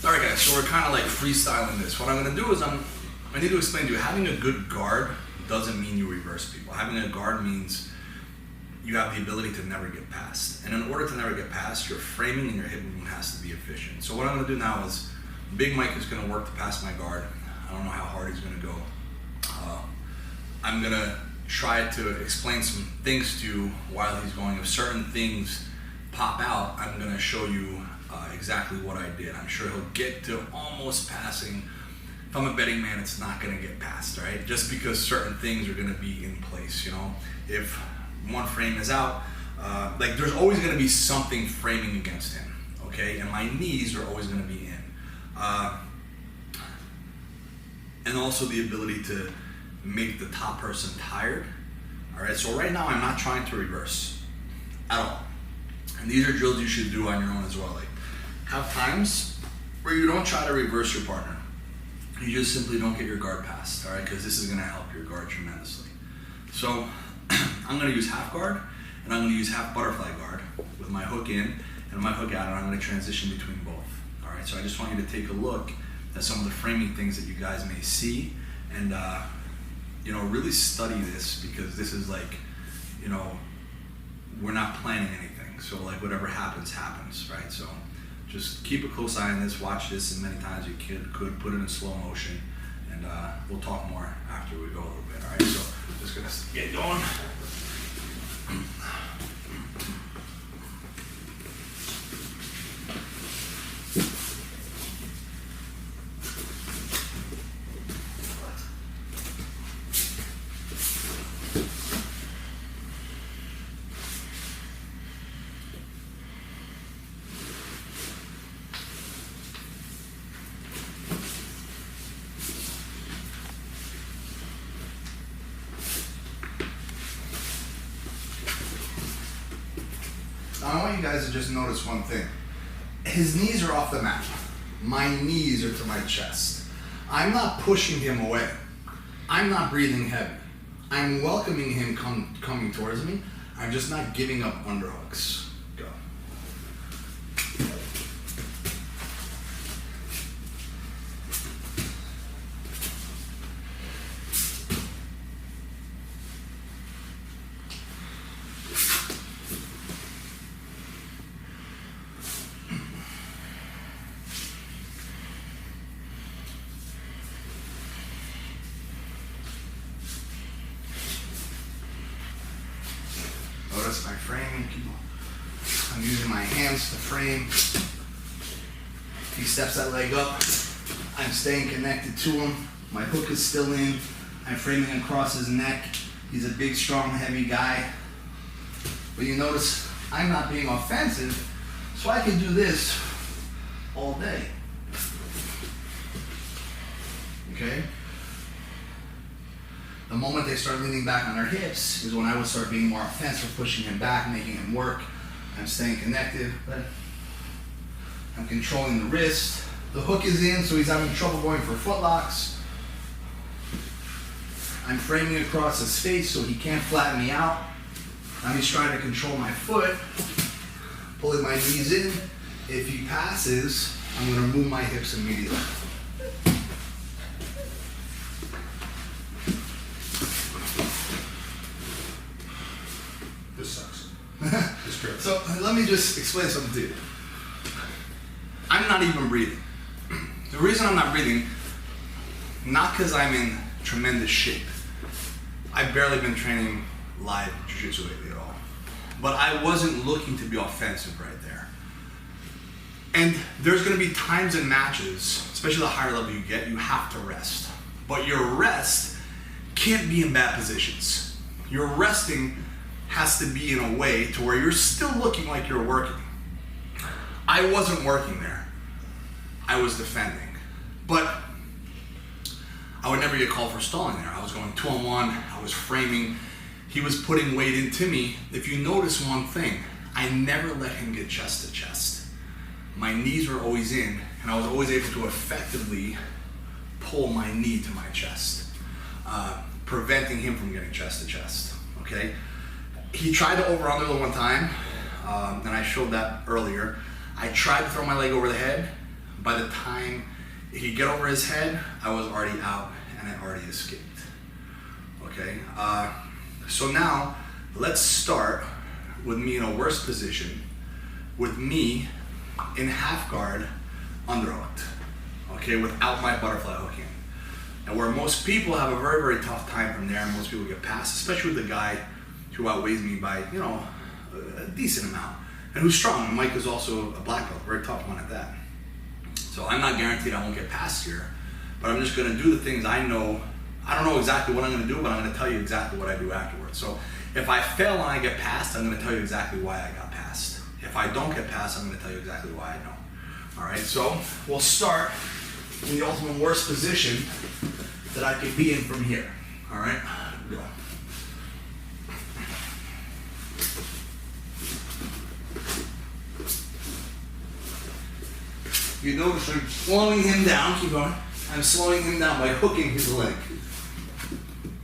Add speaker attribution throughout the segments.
Speaker 1: All right, guys, so we're kind of like freestyling this. What I'm gonna do is I need to explain to you, having a good guard doesn't mean you reverse people. Having a guard means you have the ability to never get past. And in order to never get past, your framing and your hip movement has to be efficient. So what I'm gonna do now is, Big Mike is gonna work to pass my guard. I don't know how hard he's gonna go. I'm gonna try to explain some things to you while he's going. If certain things pop out, I'm gonna show you exactly what I did. I'm sure he'll get to almost passing. If I'm a betting man, it's not gonna get past, right? Just because certain things are gonna be in place, you know? If one frame is out, like there's always gonna be something framing against him, okay? And my knees are always gonna be in. And also the ability to make the top person tired, all right? So right now I'm not trying to reverse at all. And these are drills you should do on your own as well. Like, have times where you don't try to reverse your partner. You just simply don't get your guard passed, all right? Because this is gonna help your guard tremendously. So I'm gonna use half guard, and I'm gonna use half butterfly guard with my hook in and my hook out, and I'm gonna transition between both, all right? So I just want you to take a look at some of the framing things that you guys may see, and you know, really study this, because this is like, you know, we're not planning anything. So like whatever happens, happens, right? So just keep a close eye on this, watch this as many times you could, put it in slow motion, and we'll talk more after we go a little bit, all right? So just gonna get going. I want you guys to just notice one thing. His knees are off the mat. My knees are to my chest. I'm not pushing him away. I'm not breathing heavy. I'm welcoming him coming towards me. I'm just not giving up underhooks. Go. Notice my framing. I'm using my hands to frame. He steps that leg up. I'm staying connected to him. My hook is still in. I'm framing across his neck. He's a big, strong, heavy guy. But you notice I'm not being offensive, so I can do this all day. Okay? The moment they start leaning back on their hips is when I would start being more offensive, pushing him back, making him work. I'm staying connected, but I'm controlling the wrist. The hook is in, so he's having trouble going for footlocks. I'm framing across his face so he can't flatten me out. I'm just trying to control my foot, pulling my knees in. If he passes, I'm gonna move my hips immediately.
Speaker 2: This sucks. It's great.
Speaker 1: So let me just explain something to you. I'm not even breathing. The reason I'm not breathing, not because I'm in tremendous shape. I've barely been training live jiu-jitsu lately at all. But I wasn't looking to be offensive right there. And there's gonna be times in matches, especially the higher level you get, you have to rest. But your rest can't be in bad positions. Your resting has to be in a way to where you're still looking like you're working. I wasn't working there. I was defending. But I would never get called for stalling there. I was going 2-on-1, I was framing. He was putting weight into me. If you notice one thing, I never let him get chest to chest. My knees were always in, and I was always able to effectively pull my knee to my chest, preventing him from getting chest to chest, okay? He tried to over-under one time, and I showed that earlier. I tried to throw my leg over the head, By the time he could get over his head, I was already out and I already escaped. Okay, so now let's start with me in a worse position, with me in half guard, underhooked, okay, without my butterfly hook in. And where most people have a very, very tough time from there, and most people get past, especially with the guy who outweighs me by, you know, a decent amount, and who's strong. Mike is also a black belt, very tough one at that. So I'm not guaranteed I won't get past here, but I'm just gonna do the things I know. I don't know exactly what I'm gonna do, but I'm gonna tell you exactly what I do afterwards. So if I fail and I get past, I'm gonna tell you exactly why I got past. If I don't get past, I'm gonna tell you exactly why I don't. All right, so we'll start in the ultimate worst position that I could be in from here. All right, go. You notice I'm slowing him down, keep going. I'm slowing him down by hooking his leg.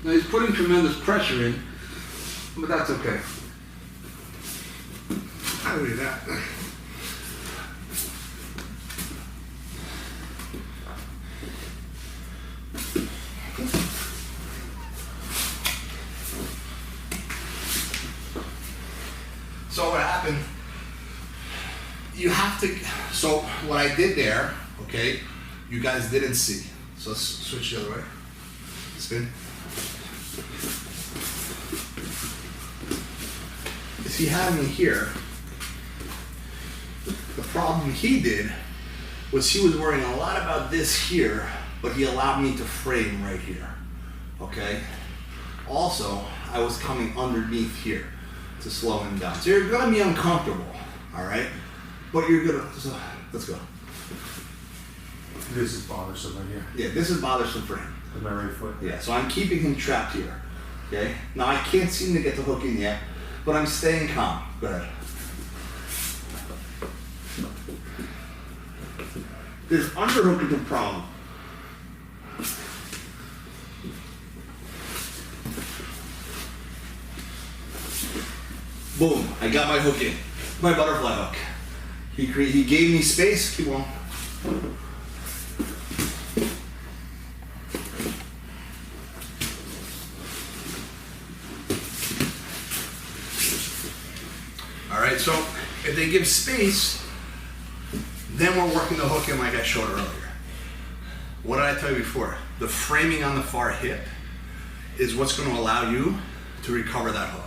Speaker 1: Now he's putting tremendous pressure in, but that's okay. How do we do that? So what happened, you have to, so what I did there, okay, you guys didn't see. So let's switch the other way. Spin. Is he had me here? The problem he did was he was worrying a lot about this here, but he allowed me to frame right here, okay? Also, I was coming underneath here to slow him down. So you're gonna be uncomfortable, all right? But you're gonna, so, let's go.
Speaker 2: This is bothersome right here.
Speaker 1: Yeah, this is bothersome for him.
Speaker 2: With my right foot.
Speaker 1: Yeah, so I'm keeping him trapped here, okay? Now I can't seem to get the hook in yet, but I'm staying calm. Go ahead. There's underhooking the problem. Boom, I got my hook in. My butterfly hook. He gave me space, keep on. All right, so if they give space, then we're working the hook in like I showed earlier. What did I tell you before? The framing on the far hip is what's going to allow you to recover that hook.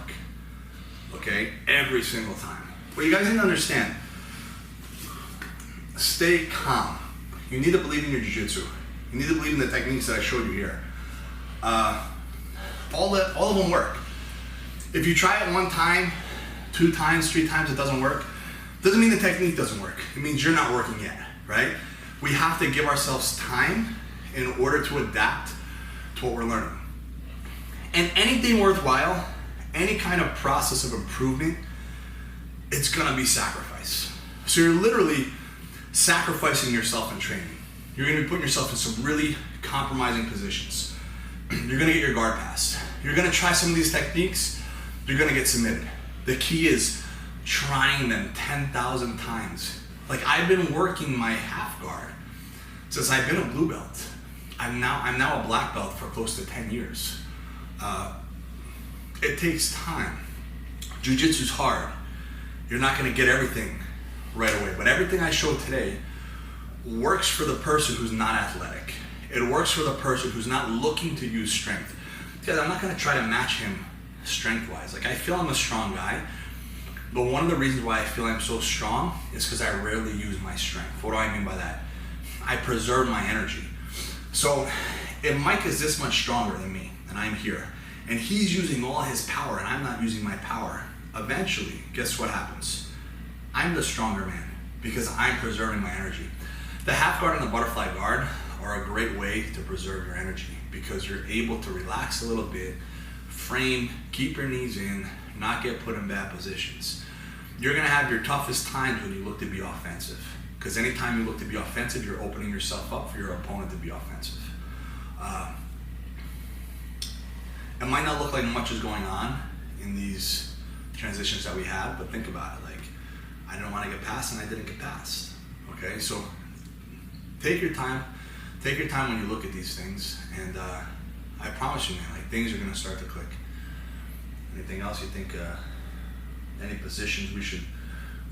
Speaker 1: Okay, every single time. But you guys need to understand, stay calm. You need to believe in your jiu-jitsu. You need to believe in the techniques that I showed you here. All of them work. If you try it one time, 2 times, 3 times, it doesn't work, doesn't mean the technique doesn't work. It means you're not working yet, right? We have to give ourselves time in order to adapt to what we're learning. And anything worthwhile, any kind of process of improvement, it's gonna be sacrifice. So you're literally sacrificing yourself in training. You're gonna be putting yourself in some really compromising positions. You're gonna get your guard passed. You're gonna try some of these techniques, you're gonna get submitted. The key is trying them 10,000 times. Like I've been working my half guard since I've been a blue belt. I'm now a black belt for close to 10 years. It takes time. Jiu-jitsu's hard. You're not gonna get everything right away, but everything I showed today works for the person who's not athletic. It works for the person who's not looking to use strength. Because I'm not gonna try to match him strength-wise. Like I feel I'm a strong guy, but one of the reasons why I feel I'm so strong is because I rarely use my strength. What do I mean by that? I preserve my energy. So if Mike is this much stronger than me, and I'm here, and he's using all his power and I'm not using my power, eventually, guess what happens? I'm the stronger man because I'm preserving my energy. The half guard and the butterfly guard are a great way to preserve your energy because you're able to relax a little bit, frame, keep your knees in, not get put in bad positions. You're gonna have your toughest times when you look to be offensive because anytime you look to be offensive, you're opening yourself up for your opponent to be offensive. It might not look like much is going on in these transitions that we have, but think about it. Like, I didn't want to get past and I didn't get past. Okay, so take your time. Take your time when you look at these things, and I promise you, man, like things are gonna start to click. Anything else you think? Any positions we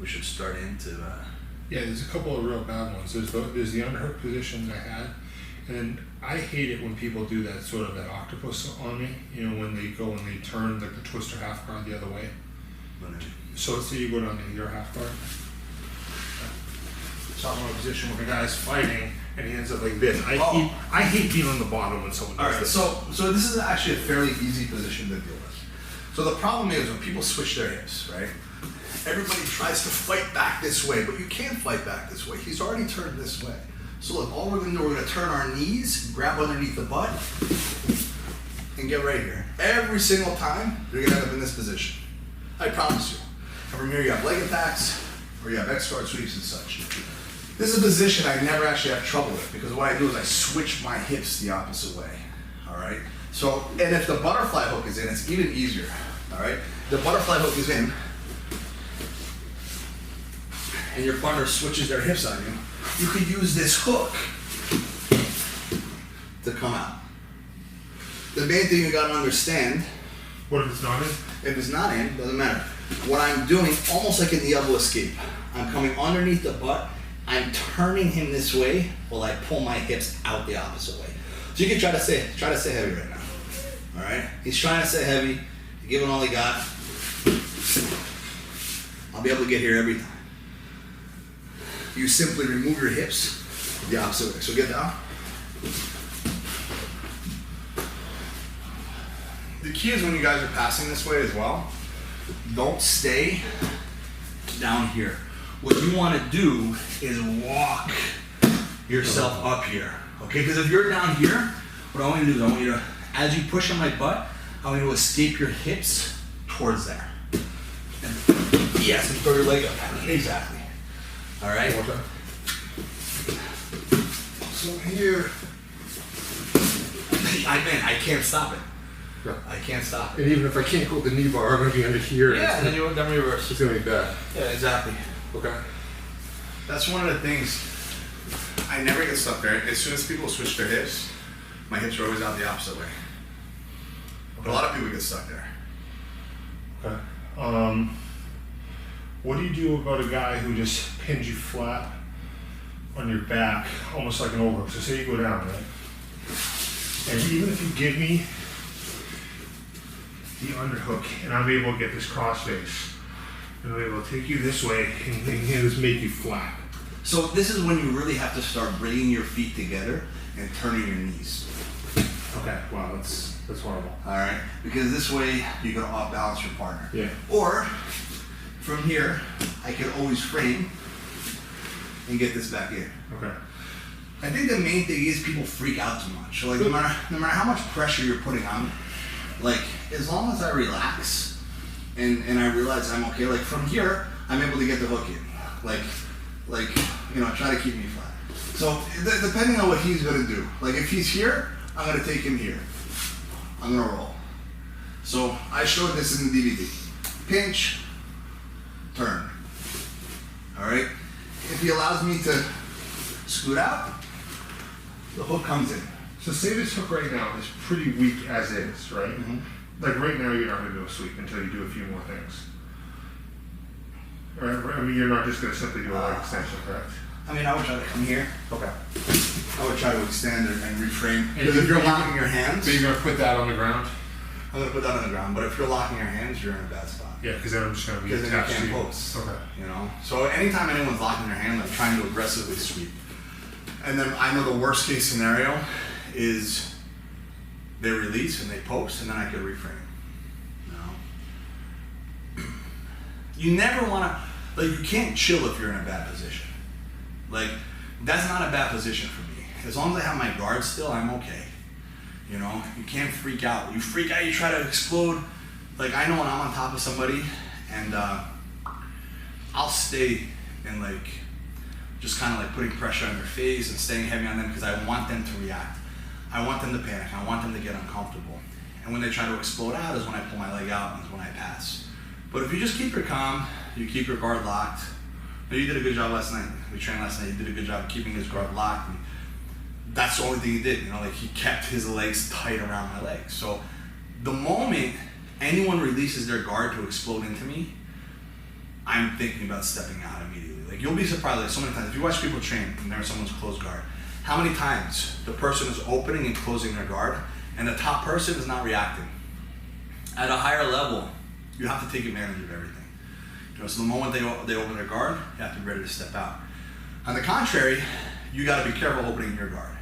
Speaker 1: should start into?
Speaker 2: Yeah, there's a couple of real bad ones. There's the underhook position I had, and I hate it when people do that sort of that octopus on me. You know, when they go and they turn the twister half guard the other way. So let's say you go down to your half guard. So I'm in a position where the guy's fighting and he ends up like this. I hate being on the bottom when someone does
Speaker 1: All right,
Speaker 2: this.
Speaker 1: so this is actually a fairly easy position to deal with. So the problem is when people switch their hips, right? Everybody tries to fight back this way, but you can't fight back this way. He's already turned this way. So look, all we're gonna do, we're gonna turn our knees, grab underneath the butt, and get right here. Every single time, you're gonna end up in this position. I promise you. And from here, you have leg attacks, or you have X-guard sweeps and such. This is a position I never actually have trouble with, because what I do is I switch my hips the opposite way, all right? So, and if the butterfly hook is in, it's even easier, all right? The butterfly hook is in, and your partner switches their hips on you, you could use this hook to come out. The main thing you gotta understand,
Speaker 2: What if it's not in?
Speaker 1: if it's not in, doesn't matter. What I'm doing, almost like in the elbow escape, I'm coming underneath the butt, I'm turning him this way while I pull my hips out the opposite way. So you can try to stay heavy right now. All right? He's trying to stay heavy, giving all he got. I'll be able to get here every time. You simply remove your hips the opposite way. So get down. The key is when you guys are passing this way as well, don't stay down here. What you want to do is walk yourself up here, okay? Because if you're down here, what I want you to do is I want you to, as you push on my butt, I want you to escape your hips towards there. And yes, and throw your leg up. Exactly. All right?
Speaker 2: One more time.
Speaker 1: So here, I can't stop it.
Speaker 2: Yeah.
Speaker 1: I can't stop it.
Speaker 2: And even if I can't hold the knee bar, I'm gonna be under here.
Speaker 1: Yeah, and then you then reverse.
Speaker 2: It's gonna be bad.
Speaker 1: Yeah, exactly.
Speaker 2: Okay.
Speaker 1: That's one of the things. I never get stuck there. As soon as people switch their hips, my hips are always out the opposite way. But a lot of people get stuck there.
Speaker 2: Okay. What do you do about a guy who just pins you flat on your back, almost like an overhook? So say you go down, right? And even if you give me the underhook and I'm able to get this cross face, and I'm able to take you this way and just make you flat.
Speaker 1: So this is when you really have to start bringing your feet together and turning your knees.
Speaker 2: Okay, wow, that's horrible.
Speaker 1: All right? Because this way you can off balance your partner.
Speaker 2: Yeah.
Speaker 1: Or from here, I can always frame and get this back in.
Speaker 2: Okay.
Speaker 1: I think the main thing is people freak out too much. So like no matter how much pressure you're putting on me, like as long as I relax and I realize I'm okay, like from here, I'm able to get the hook in. Like you know, try to keep me flat. So depending on what he's gonna do, like if he's here, I'm gonna take him here. I'm gonna roll. So I showed this in the DVD. Pinch, turn. All right. If he allows me to scoot out, the hook comes in.
Speaker 2: So say this hook right now is pretty weak as is, right?
Speaker 1: Mm-hmm.
Speaker 2: Like right now you're not gonna do a sweep until you do a few more things. Right? I mean, you're not just gonna simply do a leg extension, correct?
Speaker 1: I mean, I would try to come here.
Speaker 2: Okay.
Speaker 1: I would try to extend and reframe.
Speaker 2: And
Speaker 1: Because if you're locking your hands,
Speaker 2: So you're gonna put that on the ground?
Speaker 1: I'm gonna put that on the ground. But if you're locking your hands, you're in a bad spot.
Speaker 2: Yeah, because then I'm just gonna be
Speaker 1: Because then you
Speaker 2: attached to
Speaker 1: can't
Speaker 2: you.
Speaker 1: post.
Speaker 2: Okay.
Speaker 1: You know. So anytime anyone's locking their hand, I'm trying to aggressively sweep. And then I know the worst case scenario is they release and they post, and then I could reframe. You know. You never want to, like, you can't chill if you're in a bad position. Like, that's not a bad position for me. As long as I have my guard still, I'm okay. You know, you can't freak out. You freak out, you try to explode. Like, I know when I'm on top of somebody, and I'll stay and, like, just kind of like putting pressure on their face and staying heavy on them because I want them to react. I want them to panic. I want them to get uncomfortable. And when they try to explode out is when I pull my leg out and is when I pass. But if you just keep your calm, you keep your guard locked, No, you did a good job last night. We trained last night. You did a good job keeping his guard locked. And that's the only thing he did. You know, like he kept his legs tight around my legs. So the moment anyone releases their guard to explode into me, I'm thinking about stepping out immediately. Like you'll be surprised. Like so many times, if you watch people train and there's someone's closed guard, how many times the person is opening and closing their guard, and the top person is not reacting. At a higher level, you have to take advantage of everything. You know, so the moment they open their guard, you have to be ready to step out. On the contrary, you got to be careful opening your guard.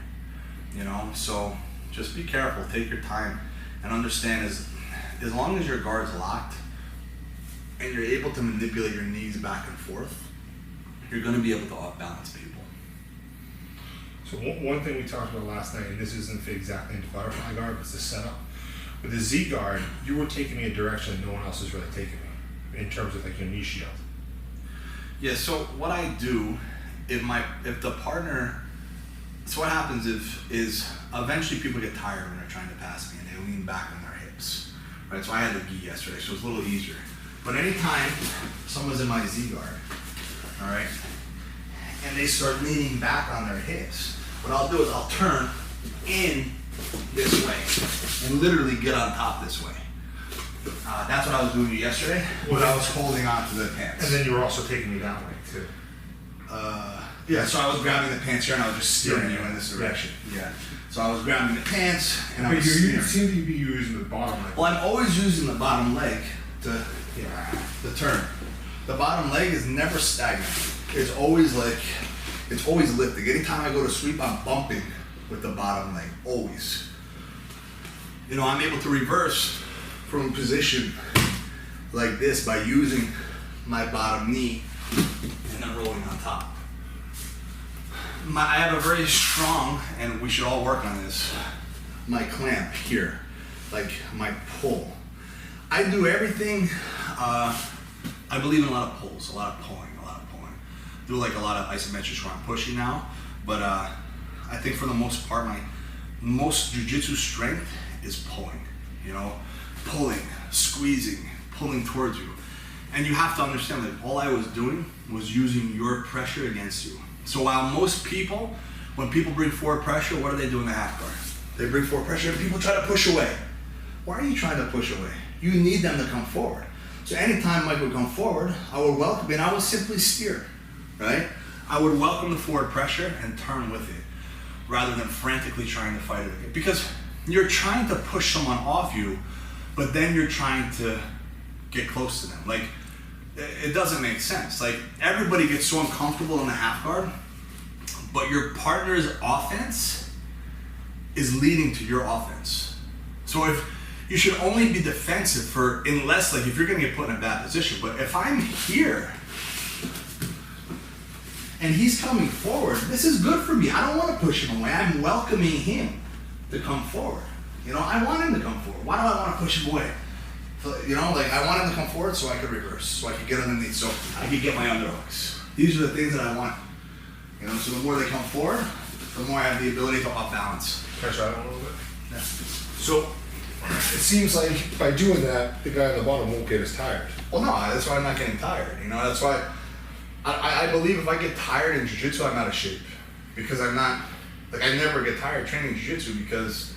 Speaker 1: You know, so just be careful, take your time, and understand as long as your guard's locked and you're able to manipulate your knees back and forth, you're going to be able to off-balance people.
Speaker 2: So one thing we talked about last night, and this isn't exactly into butterfly guard, but it's the setup. With the Z guard, you were taking me a direction that no one else is really taking me, in terms of like your knee shield.
Speaker 1: Yeah, so what I do, if the partner, so what happens is eventually people get tired when they're trying to pass me and they lean back on their hips, right? So I had the gi yesterday, so it's a little easier. But anytime someone's in my Z guard, all right, and they start leaning back on their hips, what I'll do is I'll turn in this way and literally get on top this way. That's what I was doing yesterday when I was holding on to the pants.
Speaker 2: And then you were also taking me that way too.
Speaker 1: Yeah, so I was grabbing the pants here and I was just steering you in this direction. Yeah. So I was grabbing the pants and I
Speaker 2: But
Speaker 1: was
Speaker 2: you
Speaker 1: steering.
Speaker 2: seem to be using the bottom leg.
Speaker 1: Well, I'm always using the bottom leg to turn. The bottom leg is never stagnant. It's always lifting. Anytime I go to sweep, I'm bumping with the bottom leg, always. You know, I'm able to reverse from a position like this by using my bottom knee and then rolling on top. I have a very strong, and we should all work on this, my clamp here, like my pull. I do everything, I believe in a lot of pulls, a lot of pulling. Do like a lot of isometrics where I'm pushing now, but I think for the most part, my most jiu-jitsu strength is pulling, you know, pulling, squeezing, pulling towards you. And you have to understand that all I was doing was using your pressure against you. So while most people, when people bring forward pressure, what do they do in the half guard? They bring forward pressure and people try to push away. Why are you trying to push away? You need them to come forward. So anytime Mike would come forward, I would welcome it and I would simply steer. Right? I would welcome the forward pressure and turn with it rather than frantically trying to fight it. Because you're trying to push someone off you, but then you're trying to get close to them. Like, it doesn't make sense. Like, everybody gets so uncomfortable in the half guard, but your partner's offense is leading to your offense. So if you should only be defensive unless, like, if you're gonna get put in a bad position. But if I'm here, and he's coming forward, this is good for me. I don't want to push him away. I'm welcoming him to come forward. You know, I want him to come forward. Why do I want to push him away? So, you know, like I want him to come forward so I could reverse, so I could get underneath, so I could get my underhooks. These are the things that I want. You know, so the more they come forward, the more I have the ability to off balance.
Speaker 2: Can I try that one a little bit?
Speaker 1: Yeah.
Speaker 2: So it seems like by doing that, the guy on the bottom won't get as tired.
Speaker 1: Well, no, that's why I'm not getting tired. You know, that's why I believe if I get tired in jiu-jitsu, I'm out of shape. Because I'm not, like I never get tired training jiu-jitsu because,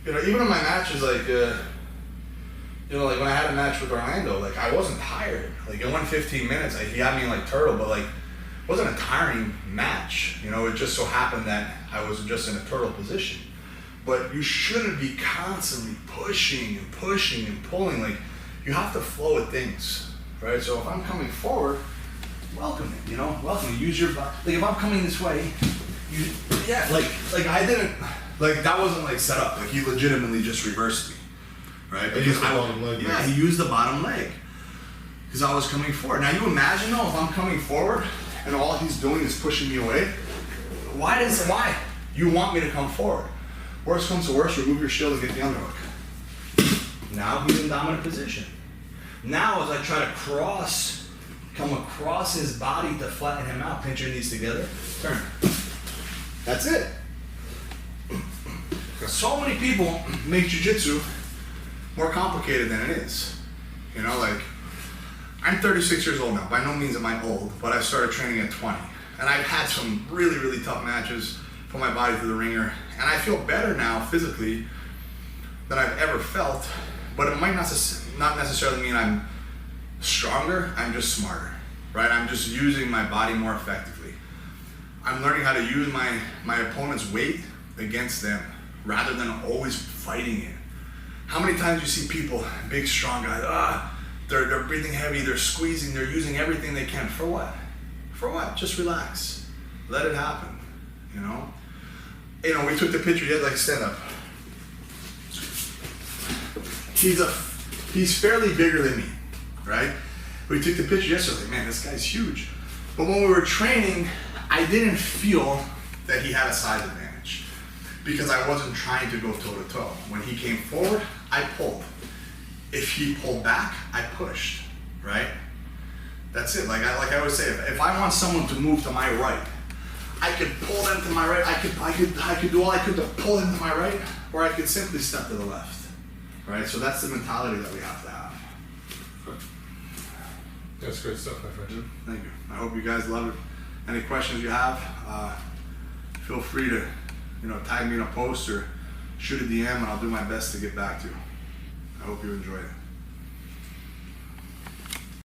Speaker 1: you know, even in my matches, like, you know, like when I had a match with Orlando, like I wasn't tired. Like it went 15 minutes, like, he had me like turtle, but like, it wasn't a tiring match. You know, it just so happened that I was just in a turtle position. But you shouldn't be constantly pushing and pushing and pulling. Like, you have to flow with things, right? So if I'm coming forward, welcome it, you know, welcome it. Use your body. Like if I'm coming this way, like I didn't, like that wasn't like set up. Like he legitimately just reversed me, right?
Speaker 2: He used the bottom leg.
Speaker 1: Yeah, he used the bottom leg because I was coming forward. Now you imagine though, if I'm coming forward and all he's doing is pushing me away, why? You want me to come forward. Worst comes to worst, remove your shield and get the underhook. Now he's in dominant position. Now as I try to come across his body to flatten him out, pinch your knees together, turn. That's it. So many people make jiu-jitsu more complicated than it is. You know, like, I'm 36 years old now. By no means am I old, but I started training at 20. And I've had some really, really tough matches, put my body through the ringer. And I feel better now physically than I've ever felt, but it might not necessarily mean I'm stronger, I'm just smarter, right? I'm just using my body more effectively. I'm learning how to use my opponent's weight against them rather than always fighting it. How many times you see people, big, strong guys, they're breathing heavy, they're squeezing, they're using everything they can. For what? For what? Just relax. Let it happen, you know? You know, we took the picture, he had like stand up. He's fairly bigger than me, right? We took the picture yesterday, man, this guy's huge. But when we were training, I didn't feel that he had a size advantage because I wasn't trying to go toe to toe. When he came forward, I pulled. If he pulled back, I pushed, right? That's it. Like I always say, if I want someone to move to my right, I could pull them to my right. I could do all I could to pull them to my right, or I could simply step to the left, right? So that's the mentality that we have to have.
Speaker 2: That's great stuff, my friend.
Speaker 1: Thank you. I hope you guys love it. Any questions you have, feel free to, tag me in a post or shoot a DM, and I'll do my best to get back to you. I hope you enjoy it.